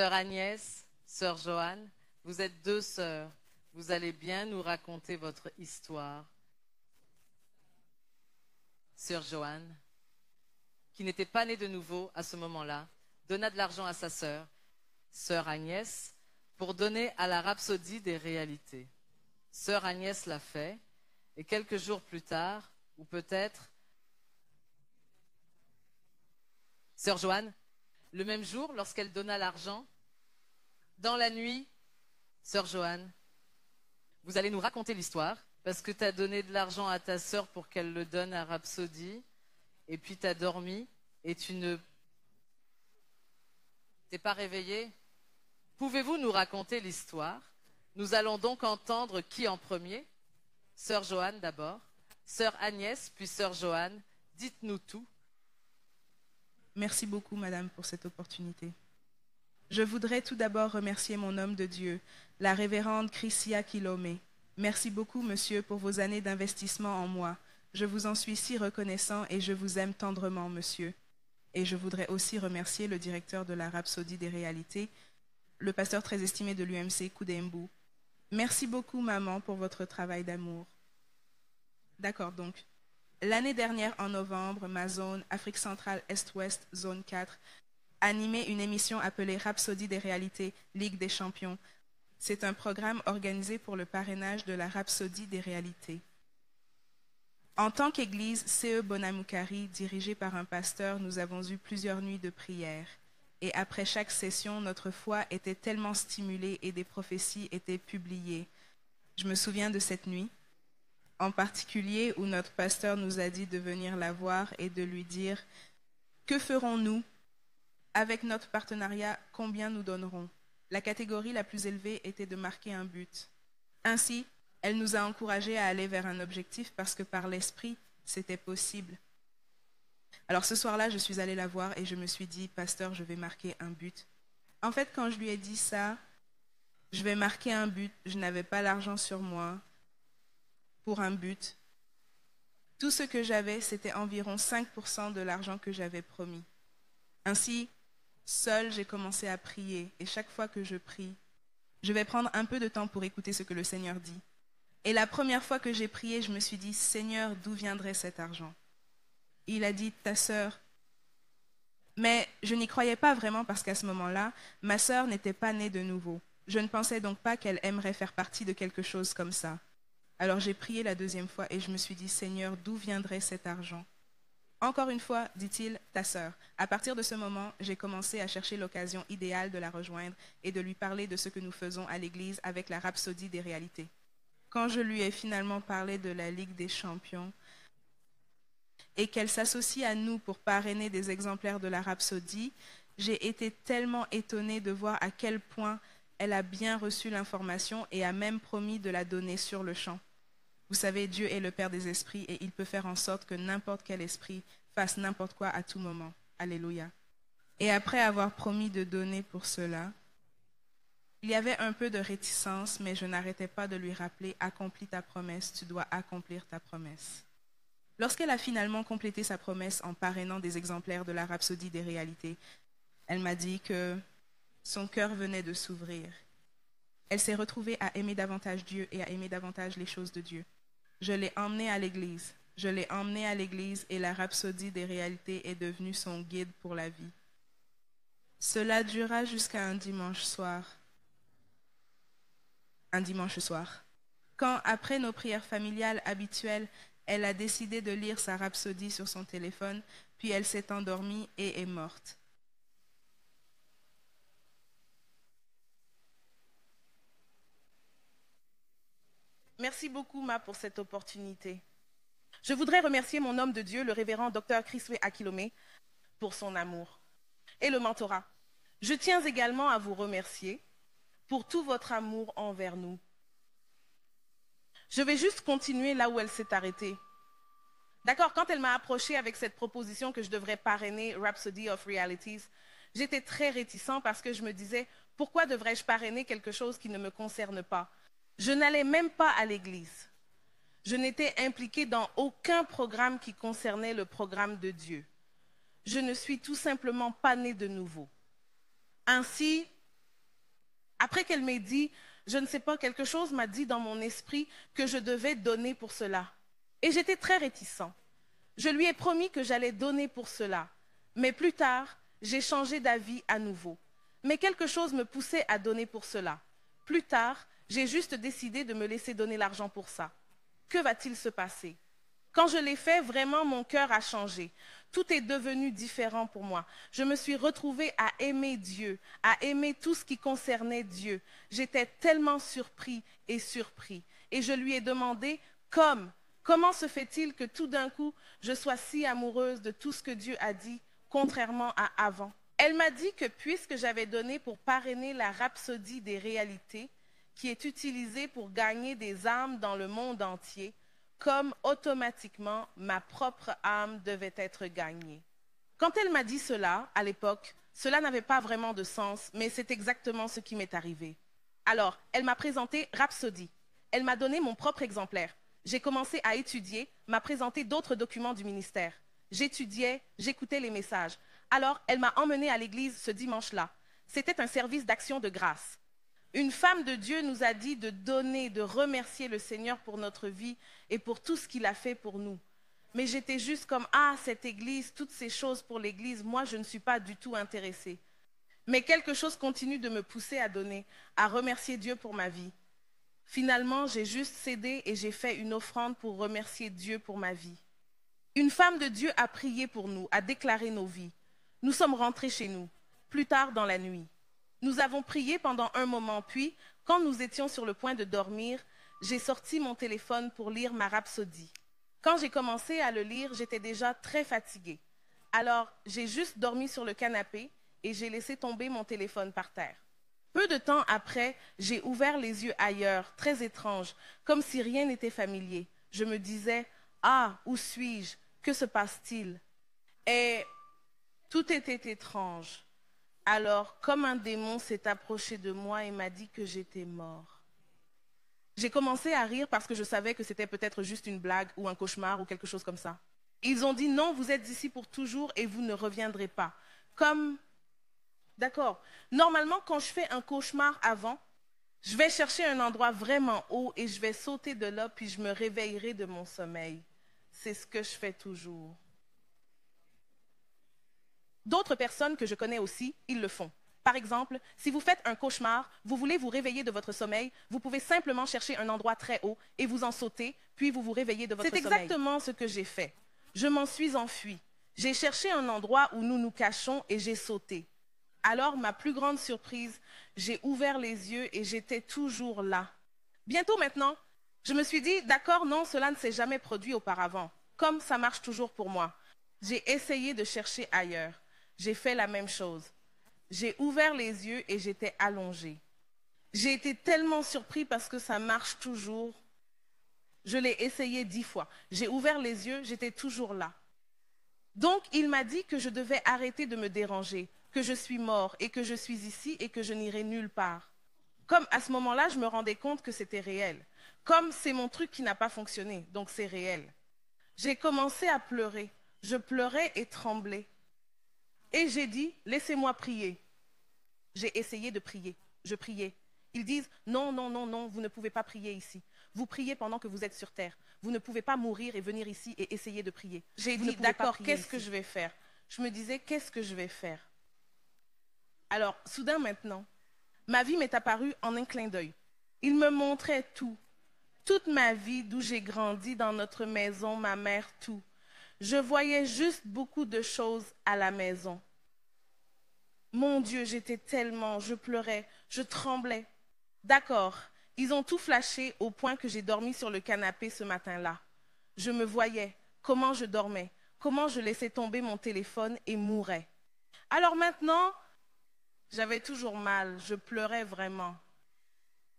Sœur Agnès, sœur Joanne, vous êtes deux sœurs. Vous allez bien nous raconter votre histoire. Sœur Joanne, qui n'était pas née de nouveau à ce moment-là, donna de l'argent à sa sœur, sœur Agnès, pour donner à la rhapsodie des réalités. Sœur Agnès l'a fait, et quelques jours plus tard, ou peut-être, sœur Joanne, le même jour, lorsqu'elle donna l'argent, dans la nuit, sœur Joanne, vous allez nous raconter l'histoire, parce que tu as donné de l'argent à ta sœur pour qu'elle le donne à Rhapsody, et puis tu as dormi, et tu ne t'es pas réveillé. Pouvez-vous nous raconter l'histoire? Nous allons donc entendre qui en premier? Sœur Joanne d'abord, sœur Agnès, puis sœur Joanne. Dites-nous tout. Merci beaucoup, madame, pour cette opportunité. Je voudrais tout d'abord remercier mon homme de Dieu, la révérende Chrysia Kilome. Merci beaucoup, monsieur, pour vos années d'investissement en moi. Je vous en suis si reconnaissant et je vous aime tendrement, monsieur. Et je voudrais aussi remercier le directeur de la Rhapsodie des réalités, le pasteur très estimé de l'UMC, Koudembu. Merci beaucoup, maman, pour votre travail d'amour. D'accord, donc. L'année dernière, en novembre, ma zone, Afrique centrale Est-Ouest, zone 4, animait une émission appelée Rhapsodie des réalités, Ligue des champions. C'est un programme organisé pour le parrainage de la Rhapsodie des réalités. En tant qu'église CE Bonamukari, dirigée par un pasteur, nous avons eu plusieurs nuits de prière. Et après chaque session, notre foi était tellement stimulée et des prophéties étaient publiées. Je me souviens de cette nuit, en particulier où notre pasteur nous a dit de venir la voir et de lui dire « Que ferons-nous ? Avec notre partenariat, combien nous donnerons ?» La catégorie la plus élevée était de marquer un but. Ainsi, elle nous a encouragés à aller vers un objectif parce que par l'esprit, c'était possible. Alors ce soir-là, je suis allée la voir et je me suis dit « Pasteur, je vais marquer un but. » En fait, quand je lui ai dit ça, je vais marquer un but, je n'avais pas l'argent sur moi pour un but. Tout ce que j'avais, c'était environ 5% de l'argent que j'avais promis. Ainsi, seule, j'ai commencé à prier et chaque fois que je prie, je vais prendre un peu de temps pour écouter ce que le Seigneur dit. Et la première fois que j'ai prié, je me suis dit, Seigneur, d'où viendrait cet argent? Il a dit, ta sœur. Mais je n'y croyais pas vraiment parce qu'à ce moment-là, ma sœur n'était pas née de nouveau. Je ne pensais donc pas qu'elle aimerait faire partie de quelque chose comme ça. Alors j'ai prié la deuxième fois et je me suis dit, Seigneur, d'où viendrait cet argent? Encore une fois, dit-il, ta sœur. À partir de ce moment, j'ai commencé à chercher l'occasion idéale de la rejoindre et de lui parler de ce que nous faisons à l'église avec la Rhapsodie des réalités. Quand je lui ai finalement parlé de la Ligue des champions et qu'elle s'associe à nous pour parrainer des exemplaires de la Rhapsodie, j'ai été tellement étonnée de voir à quel point elle a bien reçu l'information et a même promis de la donner sur le champ. Vous savez, Dieu est le Père des esprits et il peut faire en sorte que n'importe quel esprit fasse n'importe quoi à tout moment. Alléluia. Et après avoir promis de donner pour cela, il y avait un peu de réticence, mais je n'arrêtais pas de lui rappeler « Accomplis ta promesse, tu dois accomplir ta promesse ». Lorsqu'elle a finalement complété sa promesse en parrainant des exemplaires de la Rhapsodie des réalités, elle m'a dit que son cœur venait de s'ouvrir. Elle s'est retrouvée à aimer davantage Dieu et à aimer davantage les choses de Dieu. Je l'ai emmenée à l'église. Je l'ai emmenée à l'église et la Rhapsodie des réalités est devenue son guide pour la vie. Cela dura jusqu'à un dimanche soir. Quand, après nos prières familiales habituelles, elle a décidé de lire sa Rhapsodie sur son téléphone, puis elle s'est endormie et est morte. Merci beaucoup, Ma, pour cette opportunité. Je voudrais remercier mon homme de Dieu, le révérend Dr. Chriswe Akilome, pour son amour et le mentorat. Je tiens également à vous remercier pour tout votre amour envers nous. Je vais juste continuer là où elle s'est arrêtée. D'accord, quand elle m'a approchée avec cette proposition que je devrais parrainer Rhapsody of Realities, j'étais très réticent parce que je me disais, pourquoi devrais-je parrainer quelque chose qui ne me concerne pas? Je n'allais même pas à l'église. Je n'étais impliquée dans aucun programme qui concernait le programme de Dieu. Je ne suis tout simplement pas née de nouveau. Ainsi, Après qu'elle m'ait dit, je ne sais pas, quelque chose m'a dit dans mon esprit que je devais donner pour cela. Et j'étais très réticent. Je lui ai promis que j'allais donner pour cela. Mais plus tard, j'ai changé d'avis à nouveau. Mais quelque chose me poussait à donner pour cela. Plus tard, j'ai juste décidé de me laisser donner l'argent pour ça. Que va-t-il se passer? Quand je l'ai fait, vraiment, mon cœur a changé. Tout est devenu différent pour moi. Je me suis retrouvée à aimer Dieu, à aimer tout ce qui concernait Dieu. J'étais tellement surpris. Et je lui ai demandé, comment se fait-il que tout d'un coup, je sois si amoureuse de tout ce que Dieu a dit, contrairement à avant? Elle m'a dit que puisque j'avais donné pour parrainer la rhapsodie des réalités, qui est utilisée pour gagner des âmes dans le monde entier, comme automatiquement ma propre âme devait être gagnée. Quand elle m'a dit cela, à l'époque, cela n'avait pas vraiment de sens, mais c'est exactement ce qui m'est arrivé. Alors, elle m'a présenté Rhapsody. Elle m'a donné mon propre exemplaire. J'ai commencé à étudier, m'a présenté d'autres documents du ministère. J'étudiais, j'écoutais les messages. Alors, elle m'a emmenée à l'église ce dimanche-là. C'était un service d'action de grâce. Une femme de Dieu nous a dit de donner, de remercier le Seigneur pour notre vie et pour tout ce qu'il a fait pour nous. Mais j'étais juste comme, cette église, toutes ces choses pour l'église, moi je ne suis pas du tout intéressée. Mais quelque chose continue de me pousser à donner, à remercier Dieu pour ma vie. Finalement, j'ai juste cédé et j'ai fait une offrande pour remercier Dieu pour ma vie. Une femme de Dieu a prié pour nous, a déclaré nos vies. Nous sommes rentrés chez nous, plus tard dans la nuit. Nous avons prié pendant un moment, puis, quand nous étions sur le point de dormir, j'ai sorti mon téléphone pour lire ma rhapsodie. Quand j'ai commencé à le lire, j'étais déjà très fatiguée. Alors, j'ai juste dormi sur le canapé et j'ai laissé tomber mon téléphone par terre. Peu de temps après, j'ai ouvert les yeux ailleurs, très étrange, comme si rien n'était familier. Je me disais, où suis-je? Que se passe-t-il? Et tout était étrange. Alors, comme un démon s'est approché de moi et m'a dit que j'étais mort. J'ai commencé à rire parce que je savais que c'était peut-être juste une blague ou un cauchemar ou quelque chose comme ça. Ils ont dit, non, vous êtes ici pour toujours et vous ne reviendrez pas. D'accord. Normalement, quand je fais un cauchemar avant, je vais chercher un endroit vraiment haut et je vais sauter de là, puis je me réveillerai de mon sommeil. C'est ce que je fais toujours. D'autres personnes que je connais aussi, ils le font. Par exemple, si vous faites un cauchemar, vous voulez vous réveiller de votre sommeil, vous pouvez simplement chercher un endroit très haut et vous en sauter, puis vous vous réveillez de votre sommeil. C'est exactement ce que j'ai fait. Je m'en suis enfuie. J'ai cherché un endroit où nous nous cachons et j'ai sauté. Alors, ma plus grande surprise, j'ai ouvert les yeux et j'étais toujours là. Bientôt maintenant, je me suis dit, d'accord, non, cela ne s'est jamais produit auparavant, comme ça marche toujours pour moi. J'ai essayé de chercher ailleurs. J'ai fait la même chose. J'ai ouvert les yeux et j'étais allongée. J'ai été tellement surpris parce que ça marche toujours. Je l'ai essayé 10 fois. J'ai ouvert les yeux, j'étais toujours là. Donc, il m'a dit que je devais arrêter de me déranger, que je suis mort et que je suis ici et que je n'irai nulle part. Comme à ce moment-là, je me rendais compte que c'était réel. Comme c'est mon truc qui n'a pas fonctionné, donc c'est réel. J'ai commencé à pleurer. Je pleurais et tremblais. Et j'ai dit, laissez-moi prier. J'ai essayé de prier. Je priais. Ils disent, non, non, non, non, vous ne pouvez pas prier ici. Vous priez pendant que vous êtes sur terre. Vous ne pouvez pas mourir et venir ici et essayer de prier. J'ai dit, d'accord, qu'est-ce que je vais faire? Je me disais, qu'est-ce que je vais faire? Alors, soudain maintenant, ma vie m'est apparue en un clin d'œil. Il me montrait tout. Toute ma vie, d'où j'ai grandi, dans notre maison, ma mère, tout. Je voyais juste beaucoup de choses à la maison. Mon Dieu, je pleurais, je tremblais. D'accord, ils ont tout flashé au point que j'ai dormi sur le canapé ce matin-là. Je me voyais, comment je dormais, comment je laissais tomber mon téléphone et mourais. Alors maintenant, j'avais toujours mal, je pleurais vraiment.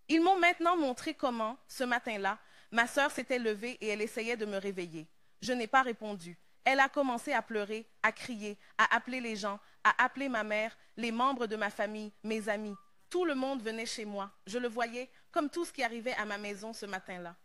Ils m'ont maintenant montré comment, ce matin-là, ma sœur s'était levée et elle essayait de me réveiller. Je n'ai pas répondu. Elle a commencé à pleurer, à crier, à appeler les gens, à appeler ma mère, les membres de ma famille, mes amis. Tout le monde venait chez moi. Je le voyais comme tout ce qui arrivait à ma maison ce matin-là.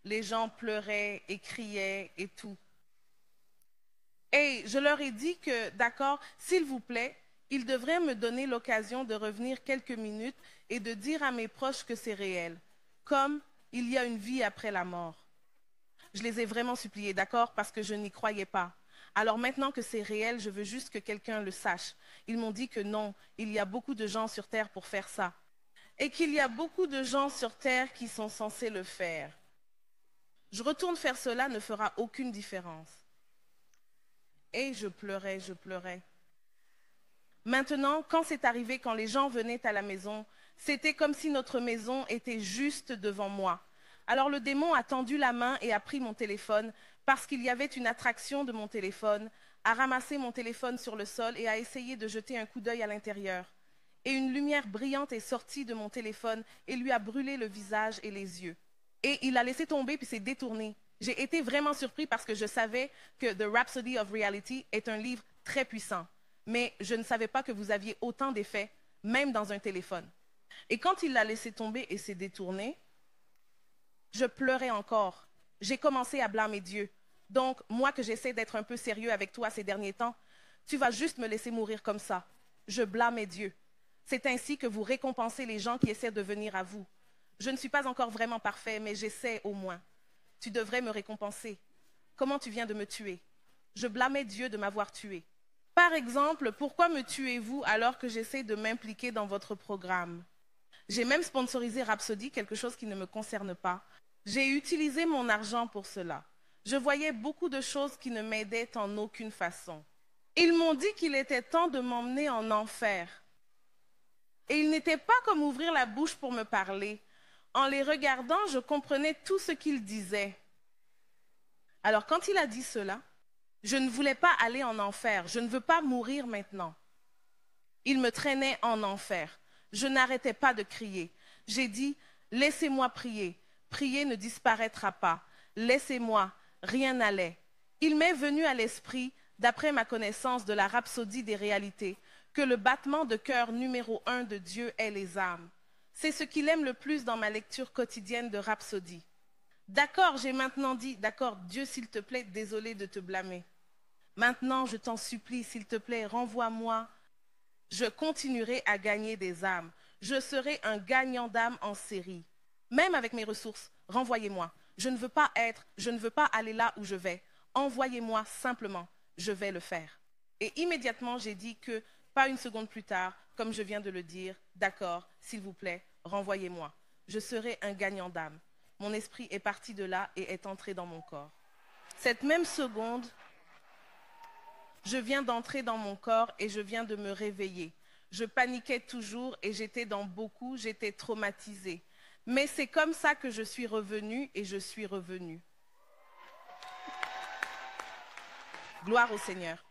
Les gens pleuraient et criaient et tout. Et je leur ai dit que, d'accord, s'il vous plaît, Il devrait me donner l'occasion de revenir quelques minutes et de dire à mes proches que c'est réel, comme il y a une vie après la mort. Je les ai vraiment suppliés, d'accord, parce que je n'y croyais pas. Alors maintenant que c'est réel, je veux juste que quelqu'un le sache. Ils m'ont dit que non, il y a beaucoup de gens sur Terre pour faire ça. Et qu'il y a beaucoup de gens sur Terre qui sont censés le faire. Je retourne faire cela ne fera aucune différence. Et je pleurais, je pleurais. Maintenant, quand c'est arrivé, quand les gens venaient à la maison, c'était comme si notre maison était juste devant moi. Alors le démon a tendu la main et a pris mon téléphone parce qu'il y avait une attraction de mon téléphone, a ramassé mon téléphone sur le sol et a essayé de jeter un coup d'œil à l'intérieur. Et une lumière brillante est sortie de mon téléphone et lui a brûlé le visage et les yeux. Et il a laissé tomber puis s'est détourné. J'ai été vraiment surpris parce que je savais que The Rhapsody of Reality est un livre très puissant. Mais je ne savais pas que vous aviez autant d'effets, même dans un téléphone. Et quand il l'a laissé tomber et s'est détourné, je pleurais encore. J'ai commencé à blâmer Dieu. Donc, moi que j'essaie d'être un peu sérieux avec toi ces derniers temps, tu vas juste me laisser mourir comme ça. Je blâmais Dieu. C'est ainsi que vous récompensez les gens qui essaient de venir à vous. Je ne suis pas encore vraiment parfait, mais j'essaie au moins. Tu devrais me récompenser. Comment tu viens de me tuer? Je blâmais Dieu de m'avoir tué. Par exemple, pourquoi me tuez-vous alors que j'essaie de m'impliquer dans votre programme? J'ai même sponsorisé Rhapsody, quelque chose qui ne me concerne pas. J'ai utilisé mon argent pour cela. Je voyais beaucoup de choses qui ne m'aidaient en aucune façon. Ils m'ont dit qu'il était temps de m'emmener en enfer. Et ils n'étaient pas comme ouvrir la bouche pour me parler. En les regardant, je comprenais tout ce qu'ils disaient. Alors quand il a dit cela, je ne voulais pas aller en enfer. Je ne veux pas mourir maintenant. Il me traînait en enfer. Je n'arrêtais pas de crier. J'ai dit, laissez-moi prier. Prier ne disparaîtra pas. Laissez-moi, rien n'allait. Il m'est venu à l'esprit, d'après ma connaissance de la rhapsodie des réalités, que le battement de cœur numéro 1 de Dieu est les âmes. C'est ce qu'il aime le plus dans ma lecture quotidienne de Rhapsody. D'accord, j'ai maintenant dit, d'accord, Dieu, s'il te plaît, désolé de te blâmer. Maintenant, je t'en supplie, s'il te plaît, renvoie-moi. Je continuerai à gagner des âmes. Je serai un gagnant d'âmes en série. Même avec mes ressources, renvoyez-moi. Je ne veux pas aller là où je vais. Envoyez-moi simplement, je vais le faire. Et immédiatement, j'ai dit que, pas une seconde plus tard, comme je viens de le dire, d'accord, s'il vous plaît, renvoyez-moi. Je serai un gagnant d'âme. Mon esprit est parti de là et est entré dans mon corps. Cette même seconde, je viens d'entrer dans mon corps et je viens de me réveiller. Je paniquais toujours et j'étais traumatisée. Mais c'est comme ça que je suis revenue et je suis revenue. Gloire au Seigneur.